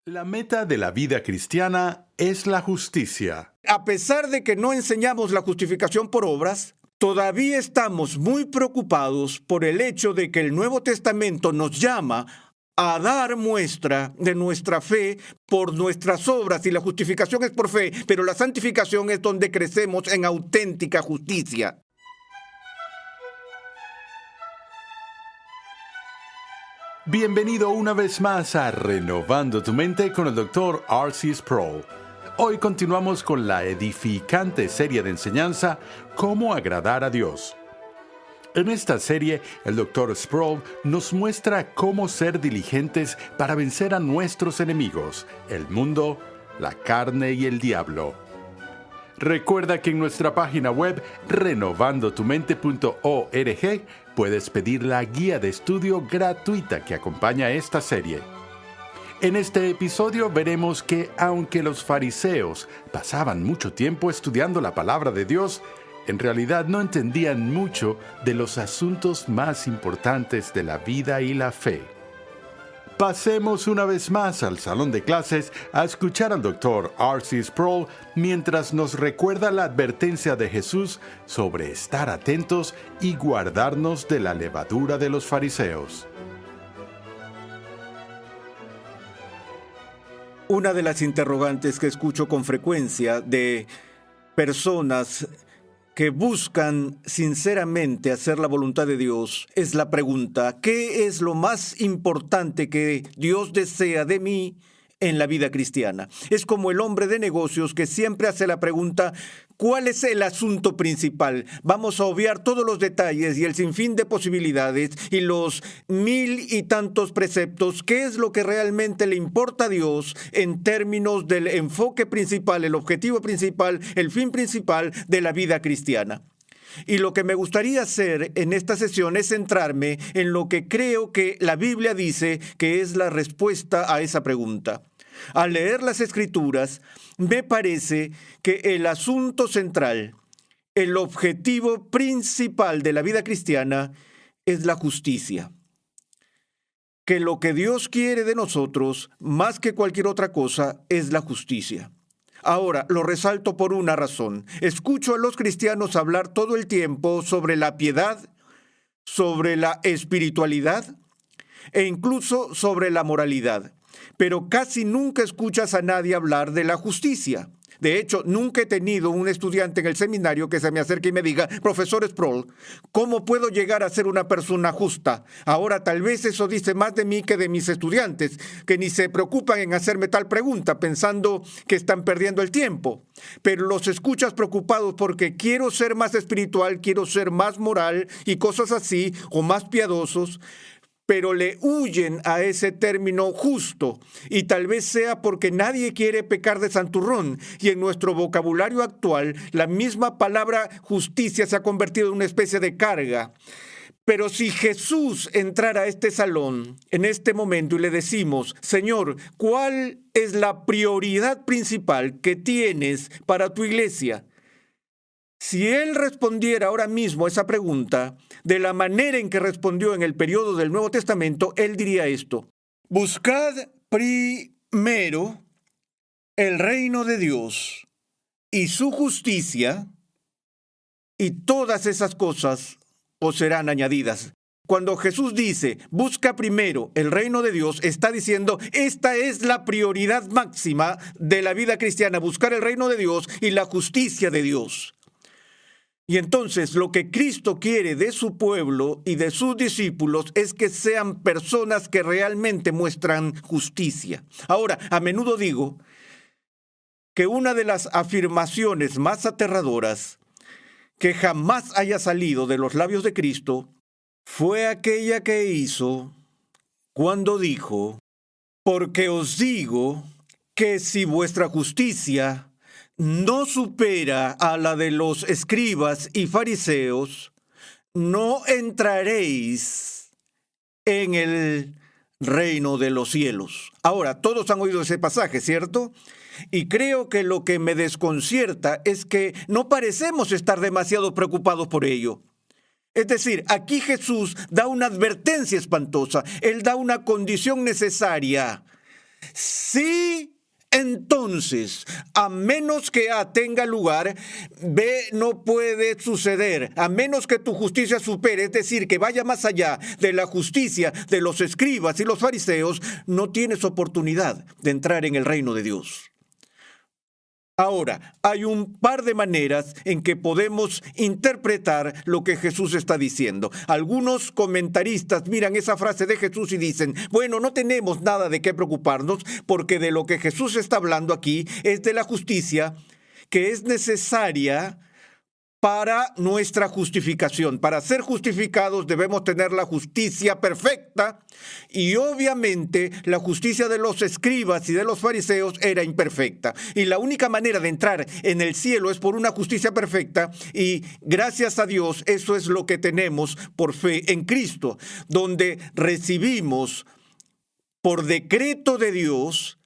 La meta de la vida cristiana es la justicia. A pesar de que no enseñamos la justificación por obras, todavía estamos muy preocupados por el hecho de que el Nuevo Testamento nos llama a dar muestra de nuestra fe por nuestras obras, y la justificación es por fe, pero la santificación es donde crecemos en auténtica justicia. Bienvenido una vez más a Renovando tu Mente con el Dr. R.C. Sproul. Hoy continuamos con la edificante serie de enseñanza Cómo agradar a Dios. En esta serie, el Dr. Sproul nos muestra cómo ser diligentes para vencer a nuestros enemigos, el mundo, la carne y el diablo. Recuerda que en nuestra página web renovandotumente.org puedes pedir la guía de estudio gratuita que acompaña esta serie. En este episodio veremos que aunque los fariseos pasaban mucho tiempo estudiando la palabra de Dios, en realidad no entendían mucho de los asuntos más importantes de la vida y la fe. Pasemos una vez más al salón de clases a escuchar al Dr. R.C. Sproul mientras nos recuerda la advertencia de Jesús sobre estar atentos y guardarnos de la levadura de los fariseos. Una de las interrogantes que escucho con frecuencia de personas que buscan sinceramente hacer la voluntad de Dios es la pregunta: ¿qué es lo más importante que Dios desea de mí en la vida cristiana? Es como el hombre de negocios que siempre hace la pregunta: ¿cuál es el asunto principal? Vamos a obviar todos los detalles y el sinfín de posibilidades y los 1000 y tantos preceptos. ¿Qué es lo que realmente le importa a Dios en términos del enfoque principal, el objetivo principal, el fin principal de la vida cristiana? Y lo que me gustaría hacer en esta sesión es centrarme en lo que creo que la Biblia dice que es la respuesta a esa pregunta. Al leer las Escrituras, me parece que el asunto central, el objetivo principal de la vida cristiana es la justicia. Que lo que Dios quiere de nosotros, más que cualquier otra cosa, es la justicia. Ahora, lo resalto por una razón. Escucho a los cristianos hablar todo el tiempo sobre la piedad, sobre la espiritualidad e incluso sobre la moralidad. Pero casi nunca escuchas a nadie hablar de la justicia. De hecho, nunca he tenido un estudiante en el seminario que se me acerque y me diga: profesor Sproul, ¿cómo puedo llegar a ser una persona justa? Ahora, tal vez eso dice más de mí que de mis estudiantes, que ni se preocupan en hacerme tal pregunta, pensando que están perdiendo el tiempo. Pero los escuchas preocupados porque quiero ser más espiritual, quiero ser más moral y cosas así, o más piadosos, pero le huyen a ese término justo, y tal vez sea porque nadie quiere pecar de santurrón, y en nuestro vocabulario actual la misma palabra justicia se ha convertido en una especie de carga. Pero si Jesús entrara a este salón en este momento y le decimos: Señor, ¿cuál es la prioridad principal que tienes para tu iglesia? Si Él respondiera ahora mismo a esa pregunta, de la manera en que respondió en el periodo del Nuevo Testamento, Él diría esto: buscad primero el reino de Dios y su justicia, y todas esas cosas os serán añadidas. Cuando Jesús dice: busca primero el reino de Dios, está diciendo: esta es la prioridad máxima de la vida cristiana, buscar el reino de Dios y la justicia de Dios. Y entonces lo que Cristo quiere de su pueblo y de sus discípulos es que sean personas que realmente muestran justicia. Ahora, a menudo digo que una de las afirmaciones más aterradoras que jamás haya salido de los labios de Cristo fue aquella que hizo cuando dijo: porque os digo que si vuestra justicia no supera a la de los escribas y fariseos, no entraréis en el reino de los cielos. Ahora, todos han oído ese pasaje, ¿cierto? Y creo que lo que me desconcierta es que no parecemos estar demasiado preocupados por ello. Es decir, aquí Jesús da una advertencia espantosa. Él da una condición necesaria Sí. Entonces, a menos que A tenga lugar, B no puede suceder, a menos que tu justicia supere, es decir, que vaya más allá de la justicia de los escribas y los fariseos, no tienes oportunidad de entrar en el reino de Dios. Ahora, hay un par de maneras en que podemos interpretar lo que Jesús está diciendo. Algunos comentaristas miran esa frase de Jesús y dicen, bueno, no tenemos nada de qué preocuparnos porque de lo que Jesús está hablando aquí es de la justicia que es necesaria para nuestra justificación. Para ser justificados debemos tener la justicia perfecta y obviamente la justicia de los escribas y de los fariseos era imperfecta. Y la única manera de entrar en el cielo es por una justicia perfecta y gracias a Dios eso es lo que tenemos por fe en Cristo, donde recibimos por decreto de Dios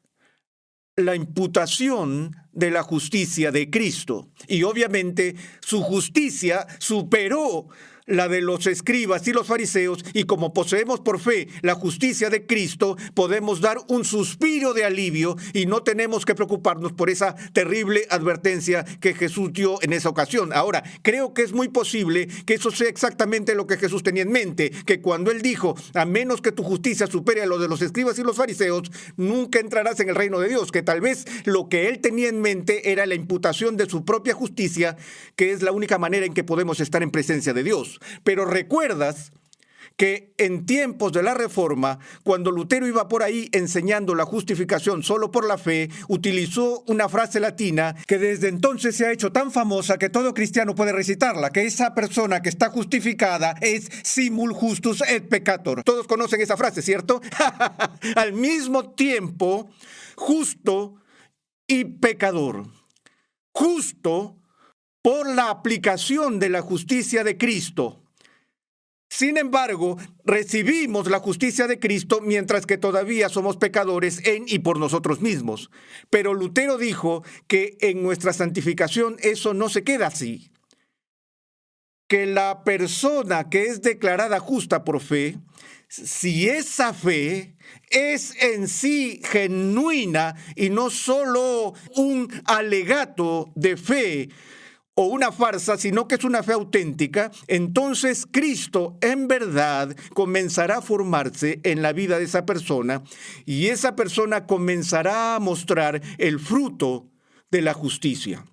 la imputación de la justicia de Cristo. Y obviamente su justicia superó la de los escribas y los fariseos, y como poseemos por fe la justicia de Cristo, podemos dar un suspiro de alivio y no tenemos que preocuparnos por esa terrible advertencia que Jesús dio en esa ocasión. Ahora, creo que es muy posible que eso sea exactamente lo que Jesús tenía en mente, que cuando Él dijo, a menos que tu justicia supere a lo de los escribas y los fariseos, nunca entrarás en el reino de Dios, que tal vez lo que Él tenía en mente era la imputación de su propia justicia, que es la única manera en que podemos estar en presencia de Dios. Pero recuerdas que en tiempos de la Reforma, cuando Lutero iba por ahí enseñando la justificación solo por la fe, utilizó una frase latina que desde entonces se ha hecho tan famosa que todo cristiano puede recitarla, que esa persona que está justificada es simul justus et peccator. Todos conocen esa frase, ¿cierto? Al mismo tiempo, justo y pecador. Justo por la aplicación de la justicia de Cristo. Sin embargo, recibimos la justicia de Cristo mientras que todavía somos pecadores en y por nosotros mismos. Pero Lutero dijo que en nuestra santificación eso no se queda así. Que la persona que es declarada justa por fe, si esa fe es en sí genuina y no solo un alegato de fe, o una farsa, sino que es una fe auténtica, entonces Cristo en verdad comenzará a formarse en la vida de esa persona y esa persona comenzará a mostrar el fruto de la justicia.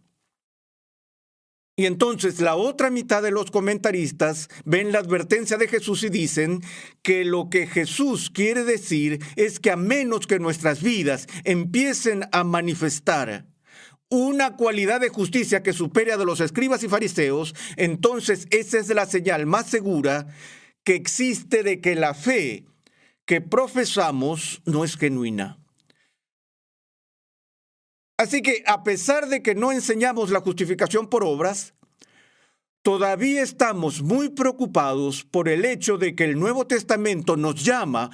Y entonces la otra mitad de los comentaristas ven la advertencia de Jesús y dicen que lo que Jesús quiere decir es que a menos que nuestras vidas empiecen a manifestar una cualidad de justicia que supere a de los escribas y fariseos, entonces esa es la señal más segura que existe de que la fe que profesamos no es genuina. Así que a pesar de que no enseñamos la justificación por obras, todavía estamos muy preocupados por el hecho de que el Nuevo Testamento nos llama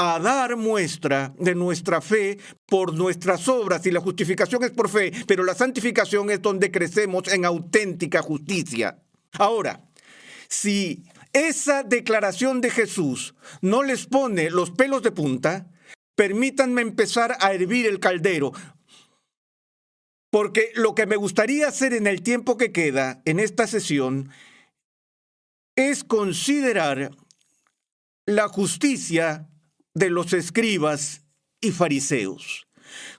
a dar muestra de nuestra fe por nuestras obras, y la justificación es por fe, pero la santificación es donde crecemos en auténtica justicia. Ahora, si esa declaración de Jesús no les pone los pelos de punta, permítanme empezar a hervir el caldero, porque lo que me gustaría hacer en el tiempo que queda en esta sesión es considerar la justicia de los escribas y fariseos.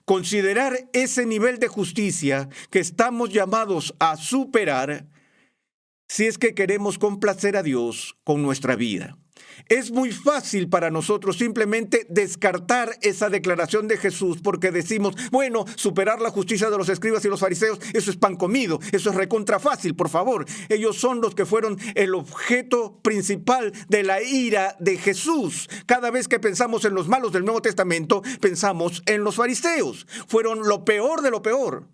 Considerar ese nivel de justicia que estamos llamados a superar si es que queremos complacer a Dios con nuestra vida. Es muy fácil para nosotros simplemente descartar esa declaración de Jesús porque decimos, bueno, superar la justicia de los escribas y los fariseos, eso es pan comido, eso es recontra fácil, por favor. Ellos son los que fueron el objeto principal de la ira de Jesús. Cada vez que pensamos en los malos del Nuevo Testamento, pensamos en los fariseos. Fueron lo peor de lo peor.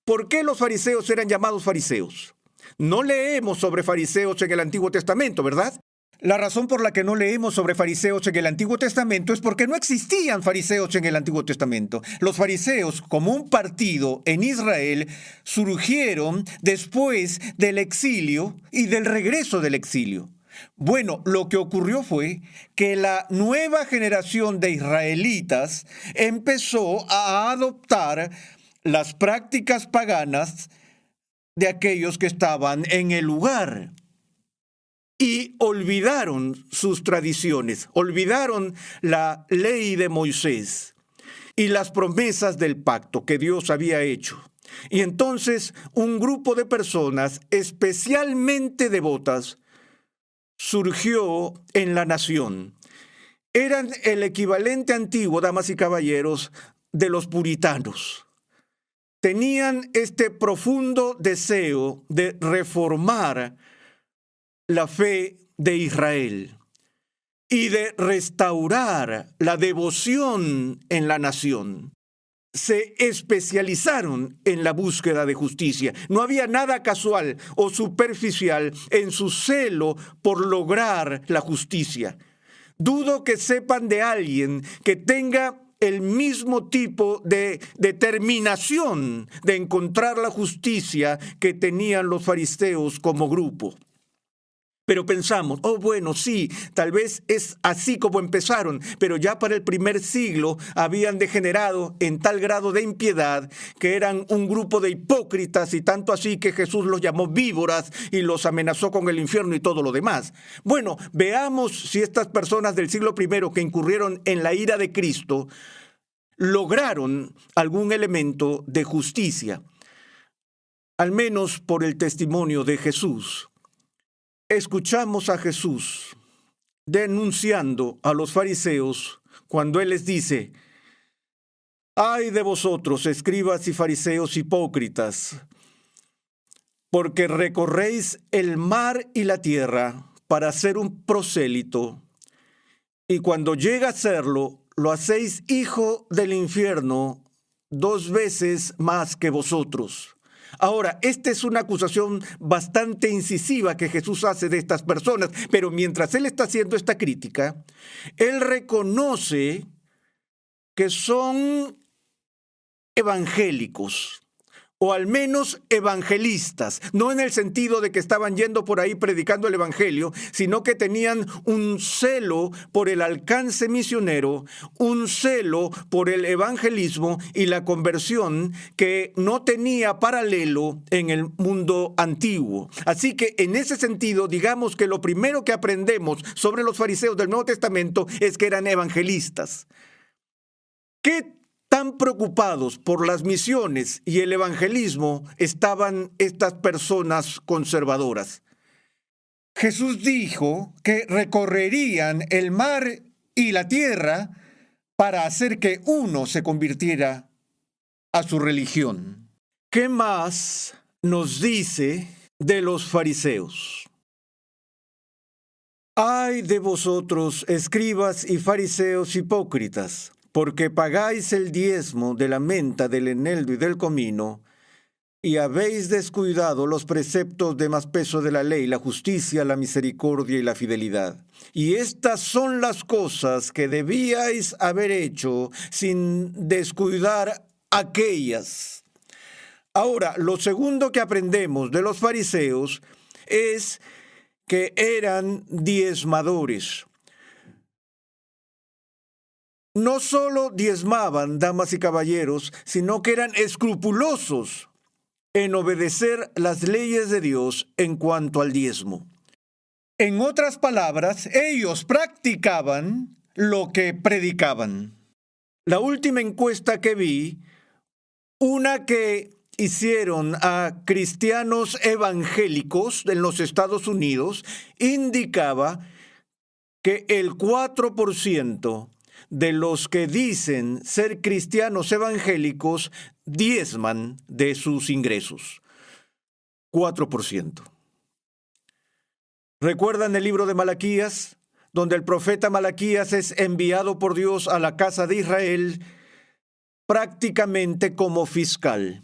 ¿Por qué los fariseos eran llamados fariseos? No leemos sobre fariseos en el Antiguo Testamento, ¿verdad? La razón por la que no leemos sobre fariseos en el Antiguo Testamento es porque no existían fariseos en el Antiguo Testamento. Los fariseos, como un partido en Israel, surgieron después del exilio y del regreso del exilio. Bueno, lo que ocurrió fue que la nueva generación de israelitas empezó a adoptar las prácticas paganas de aquellos que estaban en el lugar y olvidaron sus tradiciones, olvidaron la ley de Moisés y las promesas del pacto que Dios había hecho. Y entonces un grupo de personas especialmente devotas surgió en la nación. Eran el equivalente antiguo, damas y caballeros, de los puritanos. Tenían este profundo deseo de reformar la fe de Israel y de restaurar la devoción en la nación. Se especializaron en la búsqueda de justicia. No había nada casual o superficial en su celo por lograr la justicia. Dudo que sepan de alguien que tenga el mismo tipo de determinación de encontrar la justicia que tenían los fariseos como grupo. Pero pensamos, bueno, sí, tal vez es así como empezaron, pero ya para el primer siglo habían degenerado en tal grado de impiedad que eran un grupo de hipócritas, y tanto así que Jesús los llamó víboras y los amenazó con el infierno y todo lo demás. Bueno, veamos si estas personas del siglo I que incurrieron en la ira de Cristo lograron algún elemento de justicia, al menos por el testimonio de Jesús. Escuchamos a Jesús denunciando a los fariseos cuando Él les dice: «Ay de vosotros, escribas y fariseos hipócritas, porque recorréis el mar y la tierra para ser un prosélito, y cuando llega a serlo, lo hacéis hijo del infierno 2 veces más que vosotros». Ahora, esta es una acusación bastante incisiva que Jesús hace de estas personas, pero mientras Él está haciendo esta crítica, Él reconoce que son evangélicos, o al menos evangelistas, no en el sentido de que estaban yendo por ahí predicando el evangelio, sino que tenían un celo por el alcance misionero, un celo por el evangelismo y la conversión que no tenía paralelo en el mundo antiguo. Así que en ese sentido, digamos que lo primero que aprendemos sobre los fariseos del Nuevo Testamento es que eran evangelistas. ¿Qué tan preocupados por las misiones y el evangelismo estaban estas personas conservadoras? Jesús dijo que recorrerían el mar y la tierra para hacer que uno se convirtiera a su religión. ¿Qué más nos dice de los fariseos? Ay de vosotros, escribas y fariseos hipócritas, porque pagáis el diezmo de la menta, del eneldo y del comino, y habéis descuidado los preceptos de más peso de la ley, la justicia, la misericordia y la fidelidad. Y estas son las cosas que debíais haber hecho sin descuidar aquellas. Ahora, lo segundo que aprendemos de los fariseos es que eran diezmadores. No solo diezmaban, damas y caballeros, sino que eran escrupulosos en obedecer las leyes de Dios en cuanto al diezmo. En otras palabras, ellos practicaban lo que predicaban. La última encuesta que vi, una que hicieron a cristianos evangélicos en los Estados Unidos, indicaba que el 4% de los que dicen ser cristianos evangélicos diezman de sus ingresos. 4%. ¿Recuerdan el libro de Malaquías, donde el profeta Malaquías es enviado por Dios a la casa de Israel prácticamente como fiscal?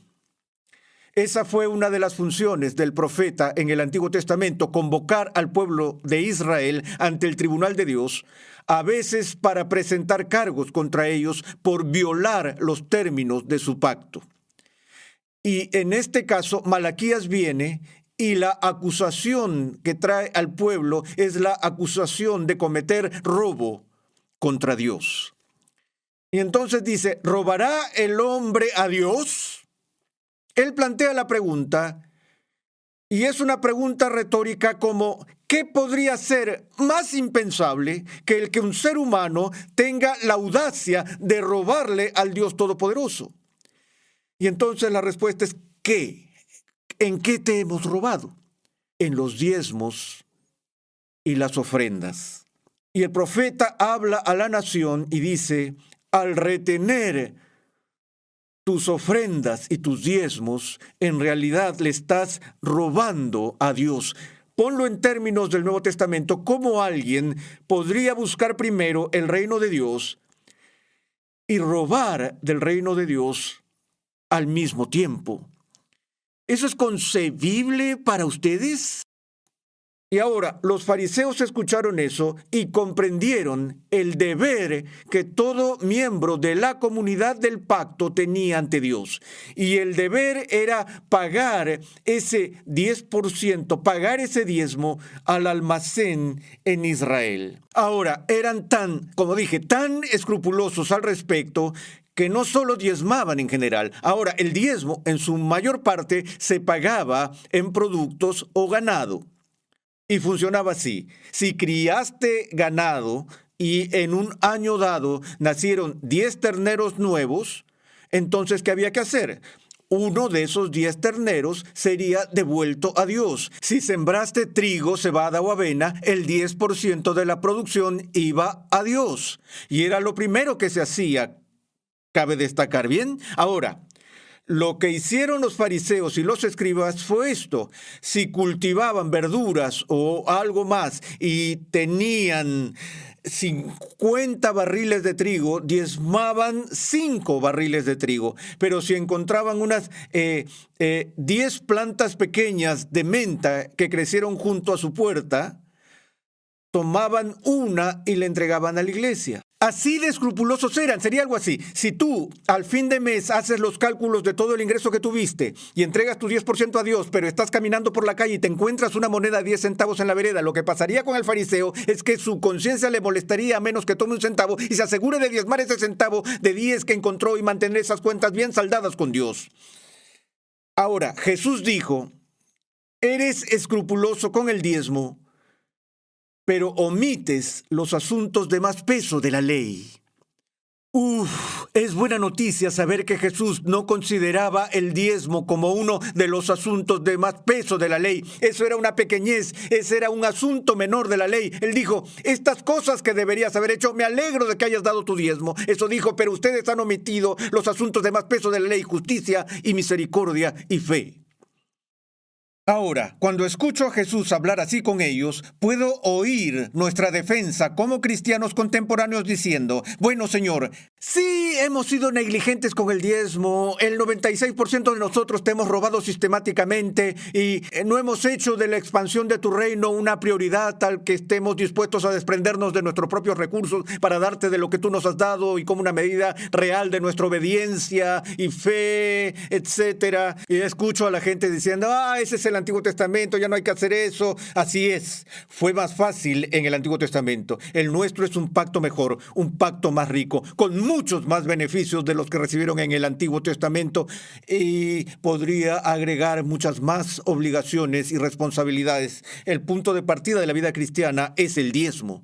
Esa fue una de las funciones del profeta en el Antiguo Testamento, convocar al pueblo de Israel ante el tribunal de Dios, a veces para presentar cargos contra ellos por violar los términos de su pacto. Y en este caso, Malaquías viene y la acusación que trae al pueblo es la acusación de cometer robo contra Dios. Y entonces dice, ¿robará el hombre a Dios? Él plantea la pregunta, y es una pregunta retórica como, ¿qué podría ser más impensable que el que un ser humano tenga la audacia de robarle al Dios Todopoderoso? Y entonces la respuesta es, ¿qué? ¿En qué te hemos robado? En los diezmos y las ofrendas. Y el profeta habla a la nación y dice, al retener tus ofrendas y tus diezmos, en realidad le estás robando a Dios. Ponlo en términos del Nuevo Testamento, ¿cómo alguien podría buscar primero el reino de Dios y robar del reino de Dios al mismo tiempo? ¿Eso es concebible para ustedes? Y ahora, los fariseos escucharon eso y comprendieron el deber que todo miembro de la comunidad del pacto tenía ante Dios. Y el deber era pagar ese 10%, pagar ese diezmo al almacén en Israel. Ahora, eran tan escrupulosos al respecto que no solo diezmaban en general. Ahora, el diezmo en su mayor parte se pagaba en productos o ganado. Y funcionaba así. Si criaste ganado y en un año dado nacieron 10 terneros nuevos, entonces, ¿qué había que hacer? Uno de esos 10 terneros sería devuelto a Dios. Si sembraste trigo, cebada o avena, el 10% de la producción iba a Dios. Y era lo primero que se hacía. Cabe destacar bien. Ahora, lo que hicieron los fariseos y los escribas fue esto. Si cultivaban verduras o algo más y tenían 50 barriles de trigo, diezmaban 5 barriles de trigo. Pero si encontraban unas 10 plantas pequeñas de menta que crecieron junto a su puerta, tomaban una y la entregaban a la iglesia. Así de escrupulosos eran, sería algo así. Si tú al fin de mes haces los cálculos de todo el ingreso que tuviste y entregas tu 10% a Dios, pero estás caminando por la calle y te encuentras una moneda de 10 centavos en la vereda, lo que pasaría con el fariseo es que su conciencia le molestaría a menos que tome un centavo y se asegure de diezmar ese centavo de 10 que encontró y mantener esas cuentas bien saldadas con Dios. Ahora, Jesús dijo, eres escrupuloso con el diezmo, pero omites los asuntos de más peso de la ley. Es buena noticia saber que Jesús no consideraba el diezmo como uno de los asuntos de más peso de la ley. Eso era una pequeñez, ese era un asunto menor de la ley. Él dijo, estas cosas que deberías haber hecho, me alegro de que hayas dado tu diezmo. Eso dijo, pero ustedes han omitido los asuntos de más peso de la ley, justicia y misericordia y fe. Ahora, cuando escucho a Jesús hablar así con ellos, puedo oír nuestra defensa como cristianos contemporáneos diciendo, bueno, Señor, sí hemos sido negligentes con el diezmo, el 96% de nosotros te hemos robado sistemáticamente y no hemos hecho de la expansión de tu reino una prioridad tal que estemos dispuestos a desprendernos de nuestros propios recursos para darte de lo que tú nos has dado y como una medida real de nuestra obediencia y fe, etc. Y escucho a la gente diciendo, ese es el Antiguo Testamento, ya no hay que hacer eso. Así es, fue más fácil en el Antiguo Testamento. El nuestro es un pacto mejor, un pacto más rico, con muchos más beneficios de los que recibieron en el Antiguo Testamento y podría agregar muchas más obligaciones y responsabilidades. El punto de partida de la vida cristiana es el diezmo.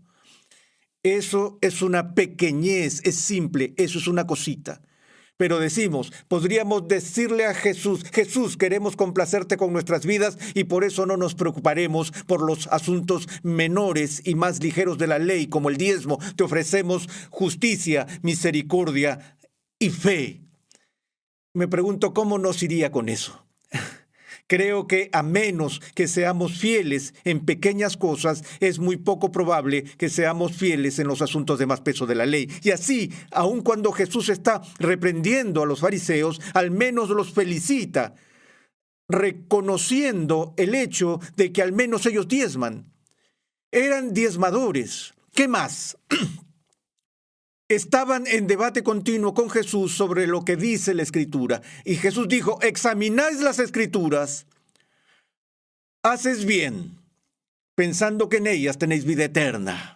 Eso es una pequeñez, es simple, eso es una cosita. Pero podríamos decirle a Jesús, Jesús, queremos complacerte con nuestras vidas y por eso no nos preocuparemos por los asuntos menores y más ligeros de la ley, como el diezmo. Te ofrecemos justicia, misericordia y fe. Me pregunto cómo nos iría con eso. Creo que a menos que seamos fieles en pequeñas cosas, es muy poco probable que seamos fieles en los asuntos de más peso de la ley. Y así, aun cuando Jesús está reprendiendo a los fariseos, al menos los felicita, reconociendo el hecho de que al menos ellos diezman. Eran diezmadores. ¿Qué más? Estaban en debate continuo con Jesús sobre lo que dice la Escritura. Y Jesús dijo, examináis las Escrituras Haces bien, pensando que en ellas tenéis vida eterna.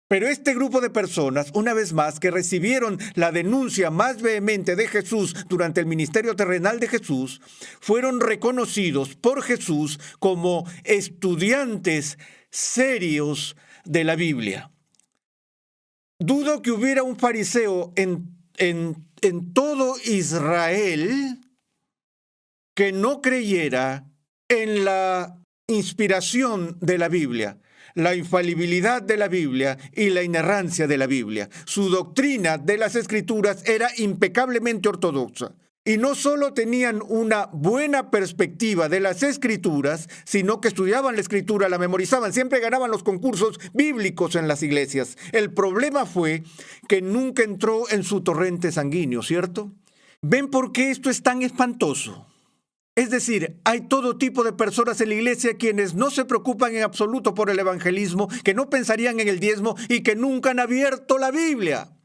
Pero este grupo de personas, una vez más, que recibieron la denuncia más vehemente de Jesús durante el ministerio terrenal de Jesús, fueron reconocidos por Jesús como estudiantes serios de la Biblia. Dudo que hubiera un fariseo en todo Israel que no creyera en la inspiración de la Biblia, la infalibilidad de la Biblia y la inerrancia de la Biblia. Su doctrina de las Escrituras era impecablemente ortodoxa. Y no solo tenían una buena perspectiva de las Escrituras, sino que estudiaban la Escritura, la memorizaban, siempre ganaban los concursos bíblicos en las iglesias. El problema fue que nunca entró en su torrente sanguíneo, ¿cierto? ¿Ven por qué esto es tan espantoso? Es decir, hay todo tipo de personas en la iglesia quienes no se preocupan en absoluto por el evangelismo, que no pensarían en el diezmo y que nunca han abierto la Biblia.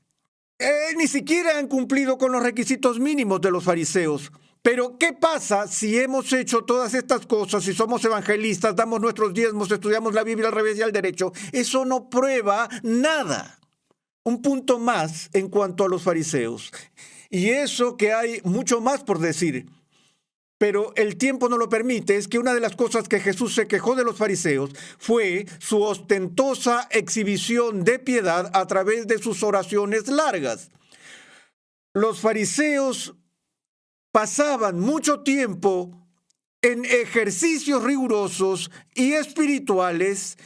Ni siquiera han cumplido con los requisitos mínimos de los fariseos. Pero, ¿qué pasa si hemos hecho todas estas cosas, si somos evangelistas, damos nuestros diezmos, estudiamos la Biblia al revés y al derecho? Eso no prueba nada. Un punto más en cuanto a los fariseos. Y eso que hay mucho más por decir. Pero el tiempo no lo permite. Es que una de las cosas que Jesús se quejó de los fariseos fue su ostentosa exhibición de piedad a través de sus oraciones largas. Los fariseos pasaban mucho tiempo en ejercicios rigurosos y espirituales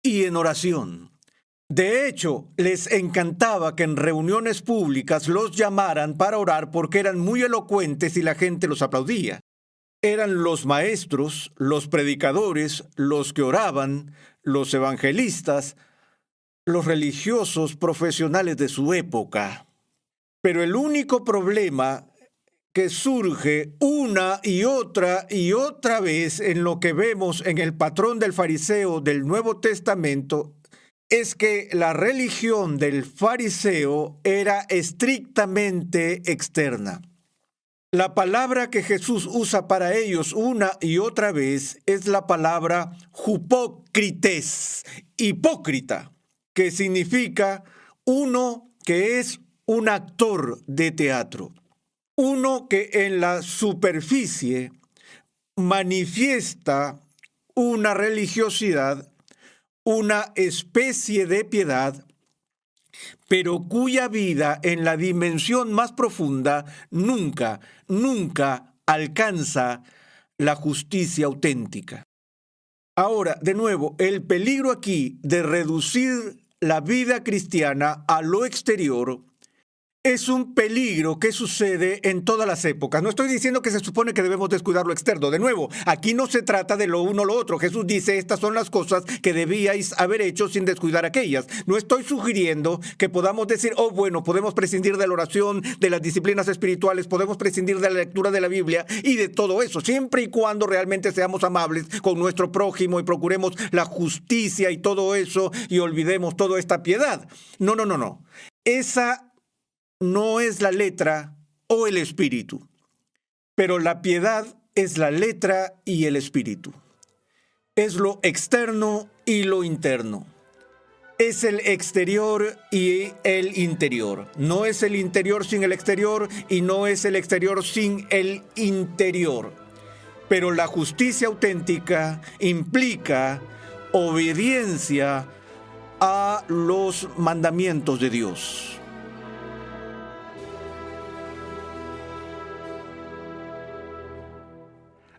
y en oración. De hecho, les encantaba que en reuniones públicas los llamaran para orar porque eran muy elocuentes y la gente los aplaudía. Eran los maestros, los predicadores, los que oraban, los evangelistas, los religiosos profesionales de su época. Pero el único problema que surge una y otra vez en lo que vemos en el patrón del fariseo del Nuevo Testamento es que la religión del fariseo era estrictamente externa. La palabra que Jesús usa para ellos una y otra vez es la palabra hupócrites, hipócrita, que significa uno que es un actor de teatro, uno que en la superficie manifiesta una religiosidad, una especie de piedad, pero cuya vida en la dimensión más profunda nunca alcanza la justicia auténtica. Ahora, de nuevo, el peligro aquí de reducir la vida cristiana a lo exterior es un peligro que sucede en todas las épocas. No estoy diciendo que se supone que debemos descuidar lo externo. De nuevo, aquí no se trata de lo uno o lo otro. Jesús dice, estas son las cosas que debíais haber hecho sin descuidar aquellas. No estoy sugiriendo que podamos decir, bueno, podemos prescindir de la oración, de las disciplinas espirituales, podemos prescindir de la lectura de la Biblia y de todo eso, siempre y cuando realmente seamos amables con nuestro prójimo y procuremos la justicia y todo eso y olvidemos toda esta piedad. No. Esa no es la letra o el espíritu, pero la piedad es la letra y el espíritu. Es lo externo y lo interno. Es el exterior y el interior. No es el interior sin el exterior y no es el exterior sin el interior. Pero la justicia auténtica implica obediencia a los mandamientos de Dios.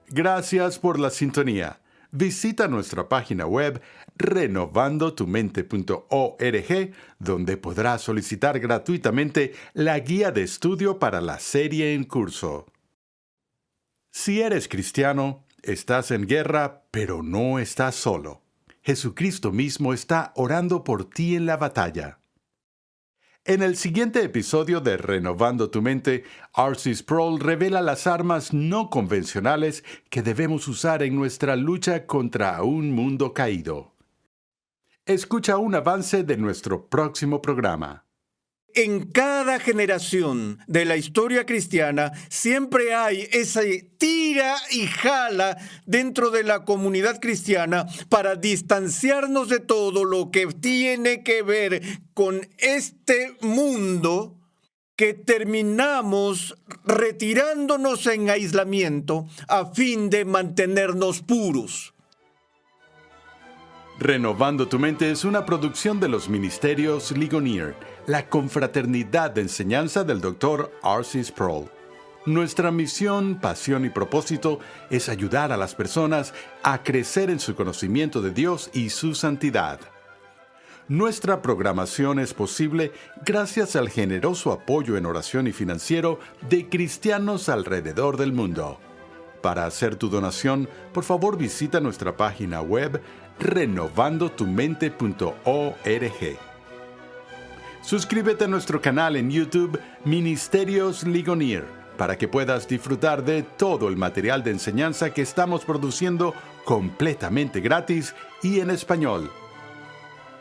Gracias por la sintonía. Visita nuestra página web renovandotumente.org, donde podrás solicitar gratuitamente la guía de estudio para la serie en curso. Si eres cristiano, estás en guerra, pero no estás solo. Jesucristo mismo está orando por ti en la batalla. En el siguiente episodio de Renovando tu Mente, R.C. Sproul revela las armas no convencionales que debemos usar en nuestra lucha contra un mundo caído. Escucha un avance de nuestro próximo programa. en cada generación de la historia cristiana siempre hay ese tira y jala dentro de la comunidad cristiana para distanciarnos de todo lo que tiene que ver con este mundo, que terminamos retirándonos en aislamiento a fin de mantenernos puros. Renovando tu mente es una producción de los Ministerios Ligonier, la confraternidad de enseñanza del Dr. R.C. Sproul. Nuestra misión, pasión y propósito es ayudar a las personas a crecer en su conocimiento de Dios y su santidad. Nuestra programación es posible gracias al generoso apoyo en oración y financiero de cristianos alrededor del mundo. Para hacer tu donación, por favor visita nuestra página web renovandotumente.org. Suscríbete a nuestro canal en YouTube Ministerios Ligonier para que puedas disfrutar de todo el material de enseñanza que estamos produciendo completamente gratis y en español.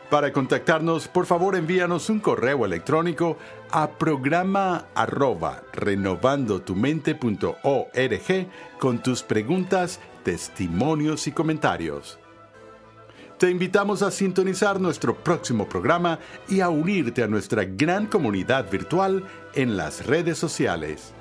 Para contactarnos, por favor envíanos un correo electrónico a programa@renovandotumente.org con tus preguntas, testimonios y comentarios. Te invitamos a sintonizar nuestro próximo programa y a unirte a nuestra gran comunidad virtual en las redes sociales.